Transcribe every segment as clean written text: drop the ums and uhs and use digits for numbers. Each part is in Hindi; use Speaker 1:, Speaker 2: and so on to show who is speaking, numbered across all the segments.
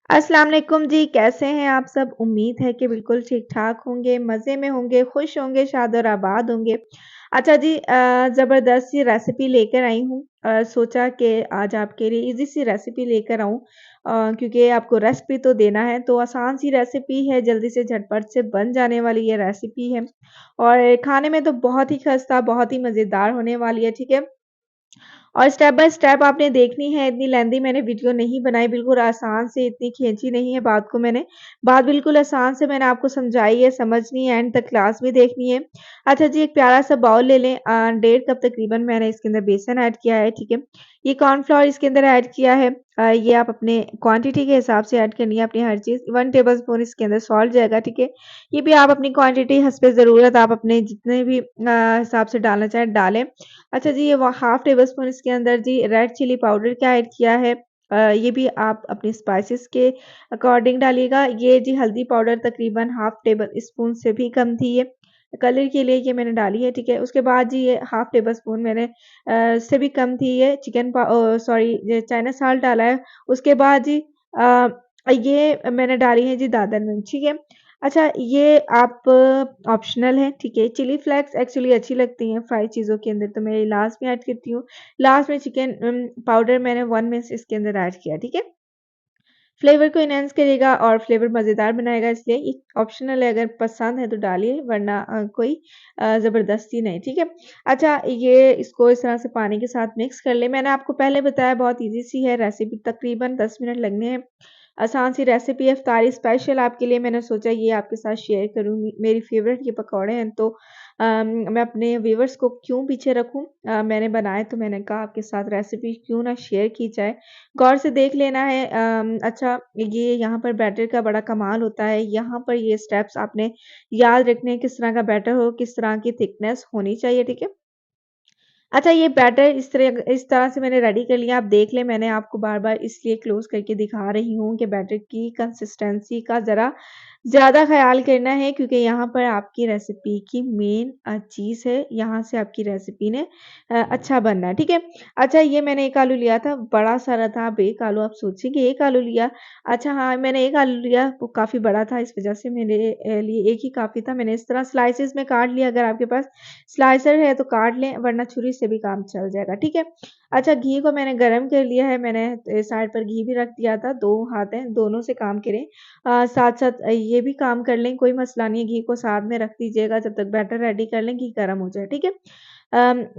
Speaker 1: अस्सलाम वालेकुम जी, कैसे हैं आप सब? उम्मीद है कि बिल्कुल ठीक-ठाक होंगे, मज़े में होंगे, खुश होंगे, शाद और आबाद होंगे। अच्छा जी ज़बरदस्त सी रेसिपी लेकर आई हूँ। सोचा कि आज आपके लिए ईज़ी सी रेसिपी लेकर आऊँ क्योंकि आपको रेसिपी तो देना है, तो आसान सी रेसिपी है, जल्दी से झटपट से बन जाने वाली ये रेसिपी है और खाने में तो बहुत ही खस्ता, बहुत ही मज़ेदार होने वाली है, ठीक है? और स्टेप बाय स्टेप आपने देखनी है, इतनी लेंथी मैंने वीडियो नहीं बनाई, बिल्कुल आसान से इतनी खींची नहीं है बात को मैंने। बात बिल्कुल आसान से मैंने आपको समझाई है, समझनी है, एंड तक क्लास भी देखनी है। अच्छा जी, एक प्यारा-सा बाउल ले लें 1.5 कप तकरीबन मैंने इसके अंदर बेसन ऐड किया है, ठीक है। ये कॉर्नफ्लोर इसके अंदर ऐड किया है। ये आप अपने क्वांटिटी के हिसाब से ऐड करनी है अपनी हर चीज़। 1 टेबलस्पून इसके अंदर सॉल्ट जाएगा, ठीक है। ये भी आप अपनी क्वांटिटी हस्बे ज़रूरत आप अपने जितने भी हिसाब से डालना चाहें डालें। अच्छा जी, ये हाफ़ टेबल स्पून इसके अंदर जी रेड चिली पाउडर का ऐड किया है। ये भी आप अपनी स्पाइसेस के अकॉर्डिंग डालिएगा। ये जी हल्दी पाउडर तकरीबन हाफ़ टेबल स्पून से भी कम थी ये। कलर के लिए ये मैंने डाली है, ठीक है। उसके बाद जी ये हाफ़ टेबल स्पून मैंने से भी कम थी ये सॉरी ये चाइना साल्ट डाला है। उसके बाद जी ये मैंने डाली है जी दादन मिर्च, ठीक है। अच्छा ये आप ऑप्शनल है, ठीक है। चिली फ्लेक्स एक्चुअली अच्छी लगती हैं फ्राई चीज़ों के अंदर, तो मैं ये लास्ट में ऐड करती हूँ। लास्ट में चिकन पाउडर मैंने 1 मिंच इसके अंदर ऐड किया, ठीक है। फ्लेवर को एनहांस करेगा और फ्लेवर मज़ेदार बनाएगा, इसलिए ये ऑप्शनल है, अगर पसंद है तो डालिए वरना कोई ज़बरदस्ती नहीं, ठीक है। अच्छा ये इसको इस तरह से पानी के साथ मिक्स कर लें। मैंने आपको पहले बताया बहुत ईज़ी सी है रेसिपी, तकरीबन 10 मिनट लगने हैं। आसान सी रेसिपी है, इफ्तारी स्पेशल आपके लिए मैंने सोचा ये आपके साथ शेयर करूँगी। मेरी फ़ेवरेट ये पकौड़े हैं, तो मैं अपने व्यूअर्स को क्यों पीछे रखूँ? मैंने बनाए तो मैंने कहा आपके साथ रेसिपी क्यों ना शेयर की जाए। गौर से देख लेना है। अच्छा ये यहाँ पर बैटर का बड़ा कमाल होता है, यहाँ पर ये स्टेप्स आपने याद रखने हैं, किस तरह का बैटर हो, किस तरह की थिकनेस होनी चाहिए, ठीक है? अच्छा ये बैटर इस तरह से मैंने रेडी कर लिया। आप देख लें, मैंने आपको बार-बार इसलिए क्लोज़ करके दिखा रही हूँ कि बैटर की कंसिस्टेंसी का ज़रा ज़्यादा ख़्याल करना है, क्योंकि यहाँ पर आपकी रेसिपी की मेन चीज़ है, यहाँ से आपकी रेसिपी ने अच्छा बनना है, ठीक है? अच्छा ये मैंने 1 आलू लिया था, बड़ा सारा था। अब 1 आलू आप सोचिए 1 आलू लिया। अच्छा हाँ, मैंने 1 आलू लिया, वो काफ़ी बड़ा था, इस वज़ह से मेरे लिए 1 ही काफ़ी था। मैंने इस तरह स्लाइसेस में काट लिया, अगर आपके पास स्लाइसर है तो काट लें, वरना छुरी से भी काम चल जाएगा, ठीक है? अच्छा घी को मैंने गरम कर लिया है, मैंने साइड पर घी भी रख दिया था, 2 हाथ हैं, दोनों से काम करें। साथ-साथ ये भी काम कर लें, कोई मसला नहीं है, घी को साथ में रख दीजिएगा जब तक बैटर रेडी कर लें, घी गरम हो जाए, ठीक है?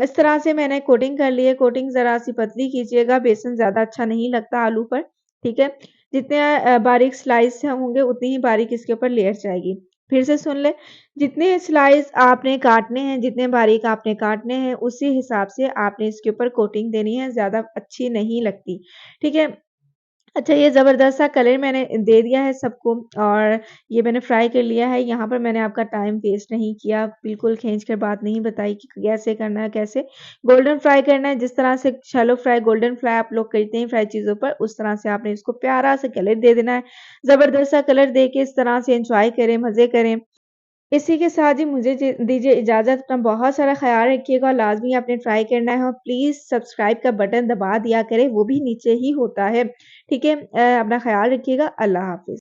Speaker 1: इस तरह से मैंने कोटिंग कर ली है, कोटिंग ज़रा-सी पतली कीजिएगा, बेसन ज़्यादा अच्छा नहीं लगता आलू पर, ठीक है? जितने बारीक स्लाइस होंगे, उतनी ही बारीक इसके ऊपर लेयर जाएगी। फिर से सुन लें, जितने स्लाइस आपने काटने हैं, जितने बारीक आपने काटने हैं, उसी हिसाब से आपने इसके ऊपर कोटिंग देनी है, ज़्यादा अच्छी नहीं लगती, ठीक है? अच्छा ये ज़बरदस्त सा कलर मैंने दे दिया है सबको और ये मैंने फ्राई कर लिया है। यहाँ पर मैंने आपका टाइम वेस्ट नहीं किया, बिल्कुल खींच कर बात नहीं बताई कि कैसे करना है, कैसे गोल्डन फ्राई करना है। जिस तरह से शैलो फ्राई, गोल्डन फ्राई आप लोग करते हैं फ्राई चीज़ों पर, उस तरह से आपने इसको प्यारा सा कलर दे देना है। ज़बरदस्त सा कलर दे के इस तरह से एन्जॉय करें, मज़े करें। इसी के साथ ही मुझे दीजिए इजाज़त। अपना बहुत सारा ख़्याल रखिएगा, लाज़मी आपने ट्राई करना है और प्लीज़ सब्सक्राइब का बटन दबा दिया करें, वो भी नीचे ही होता है, ठीक है? अपना ख़्याल रखिएगा, अल्लाह हाफ़िज़।